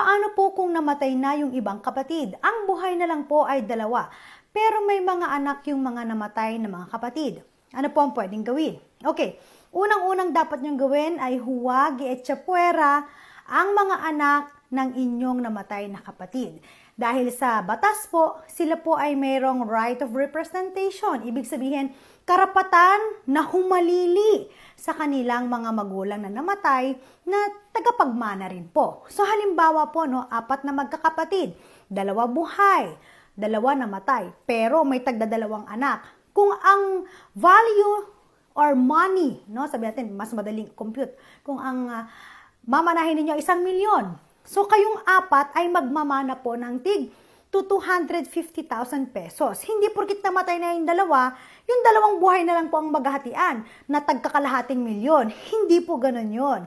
paano po kung namatay na yung ibang kapatid? Ang buhay na lang po ay dalawa, pero may mga anak yung mga namatay na mga kapatid. Ano po ang pwedeng gawin? Okay, unang-unang dapat nyong gawin ay huwag i-etsapuera ang mga anak ng inyong namatay na kapatid. Dahil sa batas po, sila po ay mayroong right of representation. Ibig sabihin, karapatan na humalili sa kanilang mga magulang na namatay na tagapagmana rin po. So halimbawa po, 4 na magkakapatid, 2 buhay, 2 namatay, pero may tagdadalawang anak. Kung ang value or money, sabi natin, mas madaling compute, kung ang mamanahin ninyo 1,000,000, so kayong 4 ay magmamana po ng tig to 250,000 pesos. Hindi porkit namatay na yung 2, yung 2 buhay na lang po ang maghahatian na tagkakalahating milyon. Hindi po ganun yon.